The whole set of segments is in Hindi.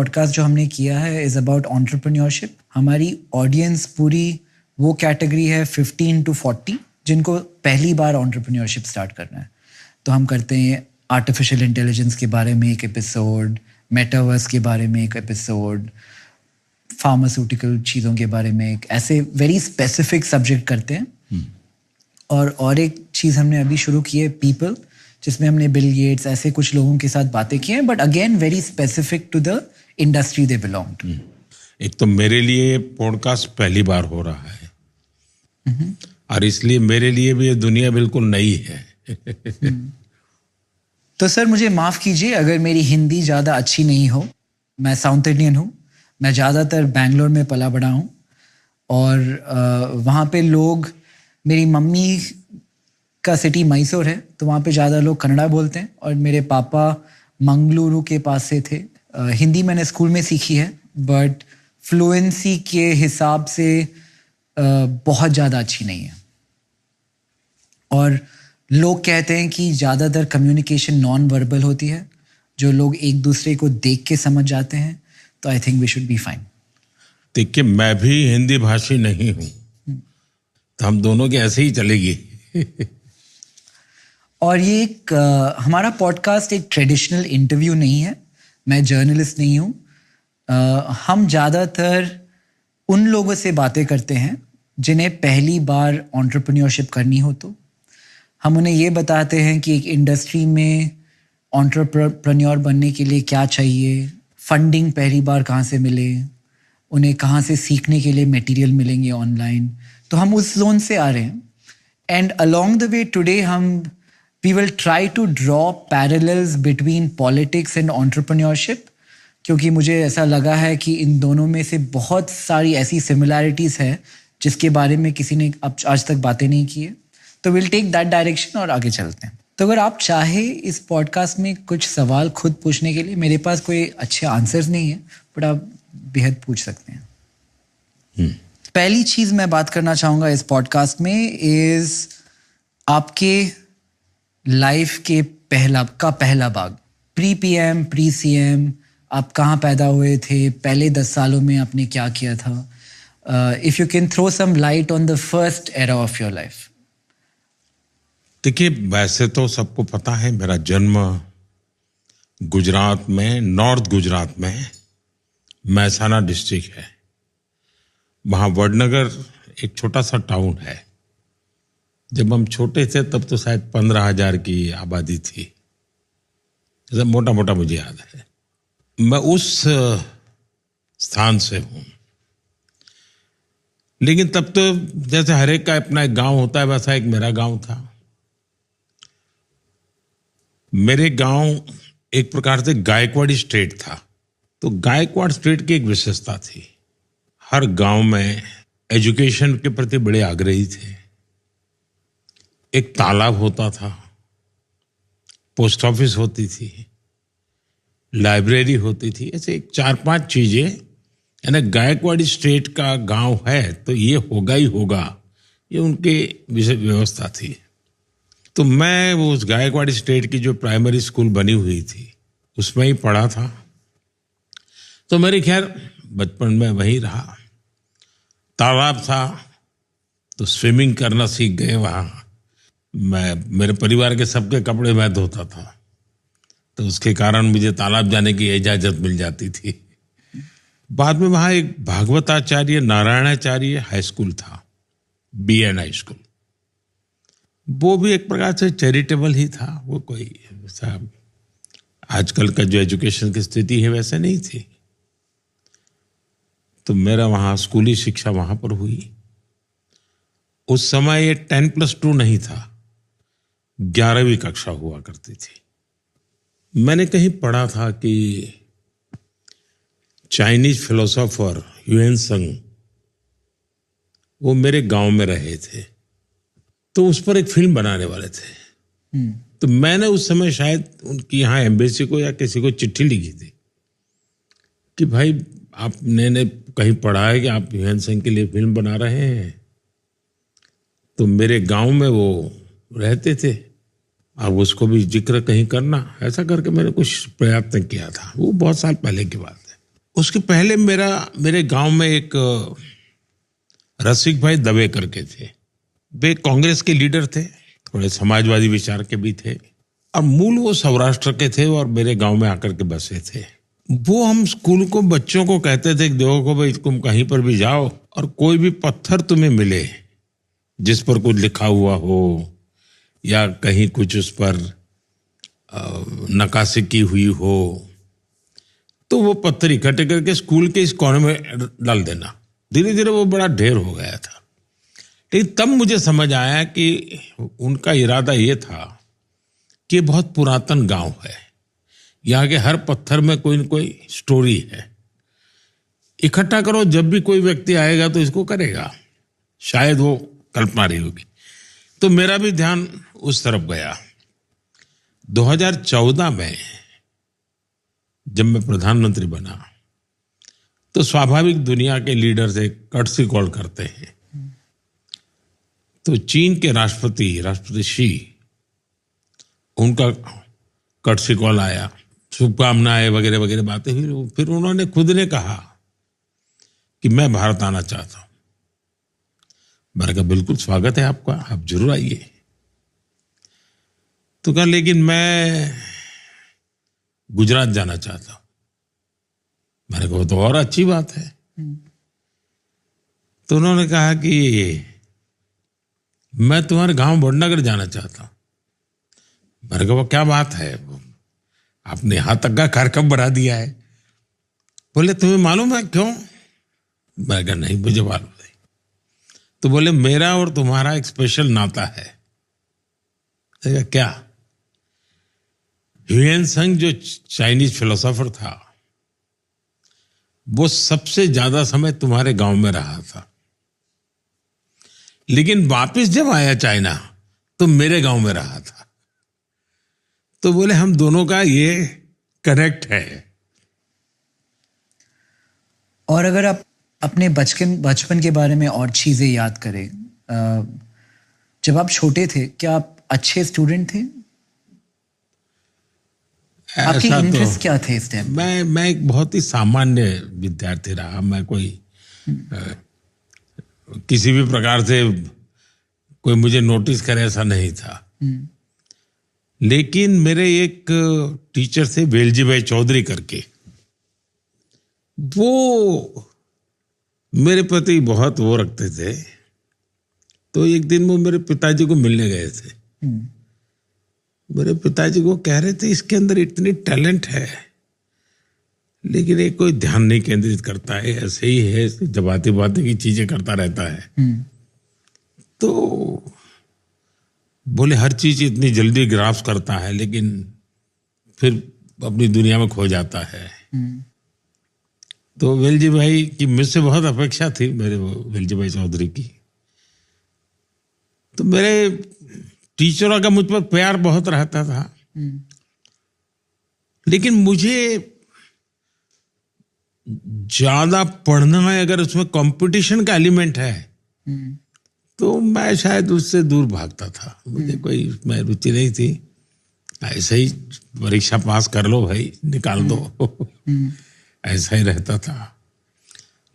पॉडकास्ट जो हमने किया है इज़ अबाउट एंटरप्रेन्योरशिप। हमारी ऑडियंस पूरी वो कैटेगरी है 15 to 40 जिनको पहली बार एंटरप्रेन्योरशिप स्टार्ट करना है। तो हम करते हैं आर्टिफिशियल इंटेलिजेंस के बारे में एक एपिसोड, मेटावर्स के बारे में एक एपिसोड, फार्मास्यूटिकल चीज़ों के बारे में एक, ऐसे वेरी स्पेसिफिक सब्जेक्ट करते हैं। और एक चीज़ हमने अभी शुरू की है पीपल, जिसमें हमने बिल गेट्स ऐसे कुछ लोगों के साथ बातें की हैं, but again very specific to the industry they belong to. एक तो मेरे लिए पॉडकास्ट पहली बार हो रहा है और इसलिए मेरे लिए भी ये दुनिया बिल्कुल नई है। तो सर मुझे माफ़ कीजिए अगर मेरी हिंदी ज़्यादा अच्छी नहीं हो। मैं साउथ इंडियन हूँ, मैं ज़्यादातर बैंगलोर में पला बड़ा हूँ और वहाँ पे लोग, मेरी मम्मी का सिटी मैसूर है तो वहाँ पे ज़्यादा लोग कन्नड़ा बोलते हैं और मेरे पापा मंगलुरु के पास से थे। हिंदी मैंने स्कूल में सीखी है बट फ्लुएंसी के हिसाब से बहुत ज़्यादा अच्छी नहीं है। और लोग कहते हैं कि ज़्यादातर कम्युनिकेशन नॉन वर्बल होती है, जो लोग एक दूसरे को देख के समझ जाते हैं। तो I think we should be fine. देखिए, मैं भी हिंदी भाषी नहीं हूँ, तो हम दोनों की ऐसे ही चलेगी। और ये एक हमारा पॉडकास्ट एक ट्रेडिशनल इंटरव्यू नहीं है। मैं जर्नलिस्ट नहीं हूँ। हम ज़्यादातर उन लोगों से बातें करते हैं जिन्हें पहली बार एंटरप्रेन्योरशिप करनी हो। तो हम उन्हें ये बताते हैं कि एक इंडस्ट्री में एंटरप्रेन्योर बनने के लिए क्या चाहिए, फंडिंग पहली बार कहाँ से मिले, उन्हें कहाँ से सीखने के लिए मटेरियल मिलेंगे ऑनलाइन। तो हम उस जोन से आ रहे हैं। And along the way today we will try to draw parallels between politics and entrepreneurship, क्योंकि मुझे ऐसा लगा है कि इन दोनों में से बहुत सारी ऐसी सिमिलैरिटीज़ हैं जिसके बारे में किसी ने आज तक बातें नहीं की है। तो विल टेक दैट डायरेक्शन और आगे चलते हैं। तो अगर आप चाहे इस पॉडकास्ट में कुछ सवाल खुद पूछने के लिए, मेरे पास कोई अच्छे आंसर्स नहीं है बट आप बेहद पूछ सकते हैं। पहली चीज़ मैं बात करना चाहूँगा इस पॉडकास्ट में इज़ आपके लाइफ के पहला भाग, प्री पीएम, प्री सीएम, आप कहाँ पैदा हुए थे, पहले 10 सालों में आपने क्या किया था। If you can throw some light on the first era of your life. देखिए, वैसे तो सबको पता है मेरा जन्म गुजरात में, नॉर्थ गुजरात में महसाना डिस्ट्रिक्ट है। वहाँ वडनगर एक छोटा सा टाउन है। जब हम छोटे थे तब तो शायद 15,000 की आबादी थी, जैसे मोटा मोटा मुझे याद है। मैं उस स्थान से हूँ, लेकिन तब तो जैसे हर एक का अपना एक गांव होता है, वैसा एक मेरा गांव था। मेरे गांव एक प्रकार से गायकवाड़ी स्टेट था। तो गायकवाड़ स्टेट की एक विशेषता थी, हर गांव में एजुकेशन के प्रति बड़े आग्रही थे। एक तालाब होता था, पोस्ट ऑफिस होती थी, लाइब्रेरी होती थी, ऐसे 4-5 चीजें। यानी गायकवाड़ी स्टेट का गांव है तो ये होगा ही होगा, ये उनके विशेष व्यवस्था थी। तो मैं वो उस गायकवाड़ी स्टेट की जो प्राइमरी स्कूल बनी हुई थी उसमें ही पढ़ा था। तो मेरे खैर बचपन में वहीं रहा। तालाब था तो स्विमिंग करना सीख गए वहाँ। मेरे परिवार के सबके कपड़े मैं धोता था, तो उसके कारण मुझे तालाब जाने की इजाज़त मिल जाती थी। बाद में वहाँ एक भागवताचार्य नारायणाचार्य हाई स्कूल था, BN हाई स्कूल। वो भी एक प्रकार से चैरिटेबल ही था। वो कोई ऐसा आजकल का जो एजुकेशन की स्थिति है वैसे नहीं थी। तो मेरा वहाँ स्कूली शिक्षा वहाँ पर हुई। उस समय ये 10+2 नहीं था, 11वीं कक्षा हुआ करती थी। मैंने कहीं पढ़ा था कि चाइनीज फिलोसोफर ह्यूएन त्संग वो मेरे गांव में रहे थे, तो उस पर एक फिल्म बनाने वाले थे। तो मैंने उस समय शायद उनकी यहाँ एम्बेसी को या किसी को चिट्ठी लिखी थी कि भाई आपने कहीं पढ़ा है कि आप ह्यूएन त्संग के लिए फिल्म बना रहे हैं। तो मेरे गांव में वो रहते थे, अब उसको भी जिक्र कहीं करना, ऐसा करके मैंने कुछ प्रयत्न किया था। वो बहुत साल पहले की बात है। उसके पहले मेरे गांव में एक रसिक भाई दवे करके थे। वे कांग्रेस के लीडर थे, थोड़े समाजवादी विचार के भी थे, और मूल वो सौराष्ट्र के थे और मेरे गांव में आकर के बसे थे। वो हम स्कूल को बच्चों को कहते थे कि देखो भाई, तुम कहीं पर भी जाओ और कोई भी पत्थर तुम्हें मिले जिस पर कुछ लिखा हुआ हो या कहीं कुछ उस पर नक्काशी की हुई हो, तो वो पत्थर इकट्ठे करके स्कूल के इस कोने में डाल देना। धीरे धीरे वो बड़ा ढेर हो गया था। लेकिन तब मुझे समझ आया कि उनका इरादा ये था कि ये बहुत पुरातन गांव है, यहाँ के हर पत्थर में कोई न कोई स्टोरी है, इकट्ठा करो, जब भी कोई व्यक्ति आएगा तो इसको करेगा। शायद वो कल्पना रही होगी। तो मेरा भी ध्यान उस तरफ गया। 2014 में जब मैं प्रधानमंत्री बना तो स्वाभाविक दुनिया के लीडर से कर्टसी कॉल करते हैं। तो चीन के राष्ट्रपति शी, उनका कर्टसी कॉल आया, शुभकामनाएं वगैरह वगैरह बातें हुई। फिर उन्होंने खुद ने कहा कि मैं भारत आना चाहता हूं। मैंने कहा बिल्कुल स्वागत है आपका, आप जरूर आइए। तो कहा लेकिन मैं गुजरात जाना चाहता हूं। मैंने कहा तो और अच्छी बात है। तो उन्होंने कहा कि मैं तुम्हारे गांव वडनगर जाना चाहता हूं। मैंने कहा वो क्या बात है, आपने यहां तक का कार्यक्रम बढ़ा दिया है। बोले तुम्हें मालूम है क्यों? मैंने कहा नहीं, मुझे मालूम नहीं। तो बोले मेरा और तुम्हारा एक स्पेशल नाता है। देखा क्या? ह्यूएन त्सांग जो चाइनीज फिलोसोफर था, वो सबसे ज्यादा समय तुम्हारे गांव में रहा था, लेकिन वापस जब आया चाइना तो मेरे गांव में रहा था। तो बोले हम दोनों का ये कनेक्ट है। और अगर आप अपने बचपन के बारे में और चीजें याद करें, जब आप छोटे थे क्या आप अच्छे स्टूडेंट थे? आपके इंटरेस्ट क्या थे इस टाइम? मैं एक बहुत ही सामान्य विद्यार्थी रहा। मैं कोई किसी भी प्रकार से कोई मुझे नोटिस करे ऐसा नहीं था। लेकिन मेरे एक टीचर थे वेलजी भाई चौधरी करके, वो मेरे प्रति बहुत वो रखते थे। तो एक दिन वो मेरे पिताजी को मिलने गए थे। मेरे पिताजी को कह रहे थे इसके अंदर इतनी टैलेंट है, लेकिन ये कोई ध्यान नहीं केंद्रित करता है, ऐसे ही है, जब आती बातें की चीजें करता रहता है। तो बोले हर चीज इतनी जल्दी ग्रास्प करता है, लेकिन फिर अपनी दुनिया में खो जाता है। तो वेलजी भाई की मुझसे बहुत अपेक्षा थी, मेरे वेलजी भाई चौधरी की। तो मेरे टीचरों का मुझ पर प्यार बहुत रहता था। लेकिन मुझे ज्यादा पढ़ना है, अगर उसमें कंपटीशन का एलिमेंट है तो मैं शायद उससे दूर भागता था। मुझे कोई उसमें रुचि नहीं थी। ऐसे ही परीक्षा पास कर लो भाई, निकाल दो, ऐसा ही रहता था।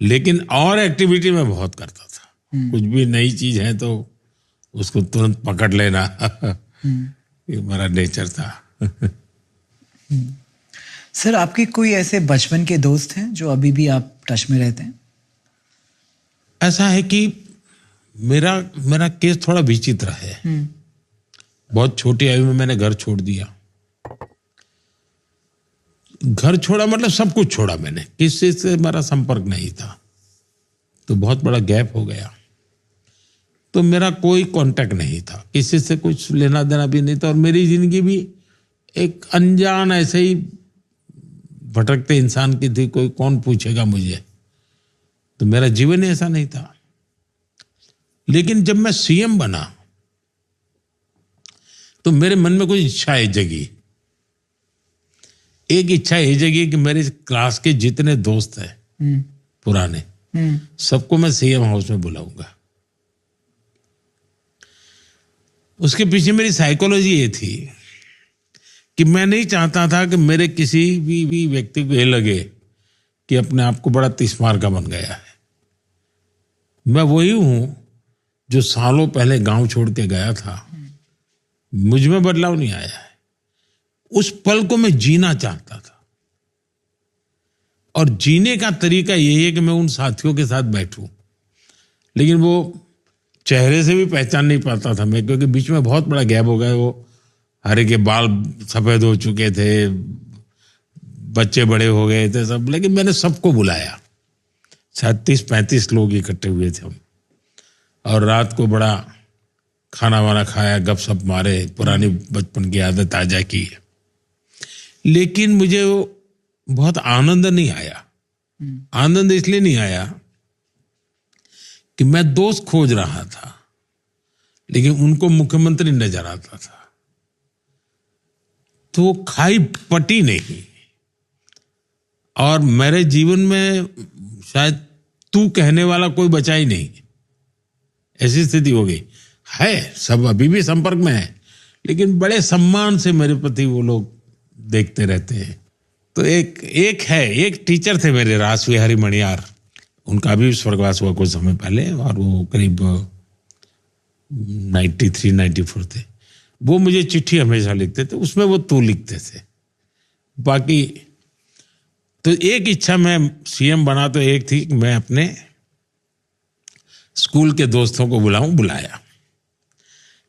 लेकिन और एक्टिविटी में बहुत करता था। कुछ भी नई चीज है तो उसको तुरंत पकड़ लेना, ये मेरा नेचर था। सर, आपके कोई ऐसे बचपन के दोस्त हैं जो अभी भी आप टच में रहते हैं? ऐसा है कि मेरा केस थोड़ा विचित्र है। बहुत छोटी आयु में मैंने घर छोड़ दिया। घर छोड़ा मतलब सब कुछ छोड़ा मैंने, किसी से मेरा संपर्क नहीं था। तो बहुत बड़ा गैप हो गया। तो मेरा कोई कांटेक्ट नहीं था, किसी से कुछ लेना देना भी नहीं था। और मेरी जिंदगी भी एक अनजान ऐसे ही भटकते इंसान की थी। कोई कौन पूछेगा मुझे, तो मेरा जीवन ही ऐसा नहीं था। लेकिन जब मैं सीएम बना तो मेरे मन में कुछ इच्छाएं जगी। एक इच्छा ये जगी कि मेरे क्लास के जितने दोस्त हैं पुराने, सबको मैं सीएम हाउस में बुलाऊंगा। उसके पीछे मेरी साइकोलॉजी ये थी कि मैं नहीं चाहता था कि मेरे किसी भी व्यक्ति को ये लगे कि अपने आप को बड़ा तिस्मार का बन गया है। मैं वही हूं जो सालों पहले गांव छोड़ के गया था। मुझ में बदलाव नहीं आया है। उस पल को मैं जीना चाहता था, और जीने का तरीका यही है कि मैं उन साथियों के साथ बैठूं। लेकिन वो चेहरे से भी पहचान नहीं पाता था मैं, क्योंकि बीच में बहुत बड़ा गैप हो गया। वो हरे के बाल सफेद हो चुके थे, बच्चे बड़े हो गए थे सब, लेकिन मैंने सबको बुलाया। 36-35 लोग इकट्ठे हुए थे हम, और रात को बड़ा खाना वाना खाया, गपशप मारे, पुरानी बचपन की आदत ताजा की। लेकिन मुझे वो बहुत आनंद नहीं आया। आनंद इसलिए नहीं आया कि मैं दोस्त खोज रहा था, लेकिन उनको मुख्यमंत्री नजर आता था, तो खाई पटी नहीं। और मेरे जीवन में शायद तू कहने वाला कोई बचा ही नहीं, ऐसी स्थिति हो गई है। सब अभी भी संपर्क में है, लेकिन बड़े सम्मान से मेरे प्रति वो लोग देखते रहते हैं। तो एक टीचर थे मेरे, रास विहारी मणियार, उनका भी स्वर्गवास हुआ कुछ समय पहले, और वो करीब 93-94 थे। वो मुझे चिट्ठी हमेशा लिखते थे, उसमें वो तू लिखते थे। बाकी तो एक इच्छा, मैं सीएम बना तो एक थी कि मैं अपने स्कूल के दोस्तों को बुलाया।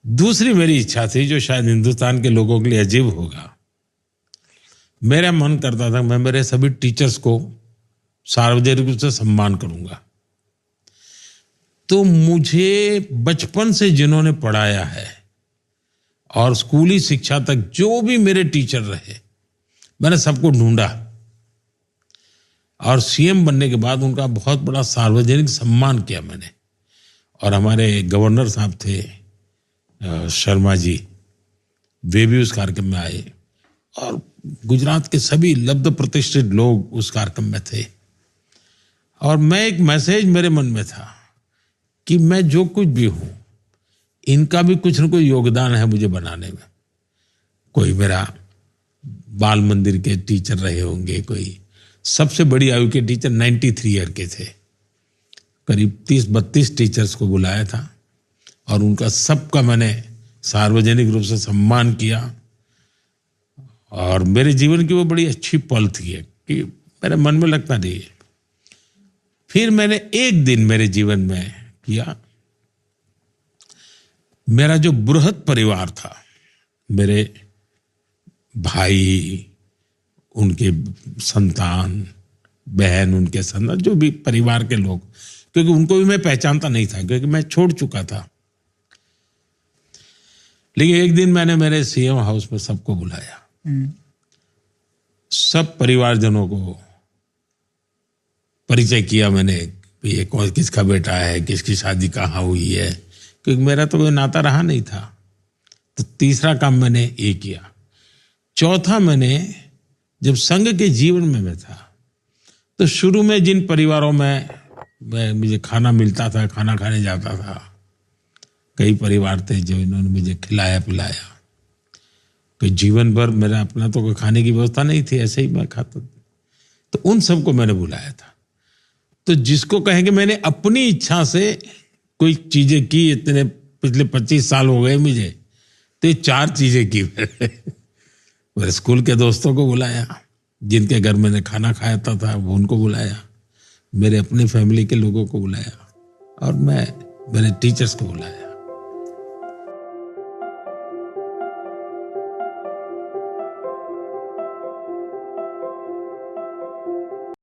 दूसरी मेरी इच्छा थी, जो शायद हिंदुस्तान के लोगों के लिए अजीब होगा, मेरा मन करता था मैं मेरे सभी टीचर्स को सार्वजनिक रूप से सम्मान करूंगा। तो मुझे बचपन से जिन्होंने पढ़ाया है और स्कूली शिक्षा तक जो भी मेरे टीचर रहे, मैंने सबको ढूंढा, और सीएम बनने के बाद उनका बहुत बड़ा सार्वजनिक सम्मान किया मैंने। और हमारे गवर्नर साहब थे शर्मा जी, वे भी उस कार्यक्रम में आए, और गुजरात के सभी लब्ध प्रतिष्ठित लोग उस कार्यक्रम में थे। और मैं, एक मैसेज मेरे मन में था कि मैं जो कुछ भी हूं, इनका भी कुछ न कोई योगदान है मुझे बनाने में। कोई मेरा बाल मंदिर के टीचर रहे होंगे, कोई सबसे बड़ी आयु के टीचर 93 ईयर के थे। करीब 30-32 टीचर्स को बुलाया था, और उनका सबका मैंने सार्वजनिक रूप से सम्मान किया। और मेरे जीवन की वो बड़ी अच्छी पल थी कि मेरे मन में लगता नहीं है। फिर मैंने एक दिन मेरे जीवन में किया, मेरा जो बृहद परिवार था, मेरे भाई, उनके संतान, बहन, उनके संतान, जो भी परिवार के लोग, क्योंकि उनको भी मैं पहचानता नहीं था, क्योंकि मैं छोड़ चुका था। लेकिन एक दिन मैंने मेरे सीएम हाउस में सबको बुलाया, सब परिवारजनों को परिचय किया मैंने, ये कौन, किसका बेटा है, किसकी शादी कहाँ हुई है, क्योंकि मेरा तो कोई नाता रहा नहीं था। तो तीसरा काम मैंने ये किया। चौथा, मैंने जब संघ के जीवन में मैं था, तो शुरू में जिन परिवारों में मुझे खाना मिलता था, खाना खाने जाता था, कई परिवार थे जो इन्होंने मुझे खिलाया पिलाया। तो जीवन भर मेरा अपना तो कोई खाने की व्यवस्था नहीं थी, ऐसे ही मैं खाता था। तो उन सबको मैंने बुलाया था। तो जिसको कहेंगे मैंने अपनी इच्छा से कोई चीजें की, इतने पिछले 25 साल हो गए मुझे, तो ये 4 चीजें की मेरे स्कूल के दोस्तों को बुलाया, जिनके घर मैंने खाना खाया था वो उनको बुलाया, मेरे अपने फैमिली के लोगों को बुलाया, और मैं मेरे टीचर्स को बुलाया।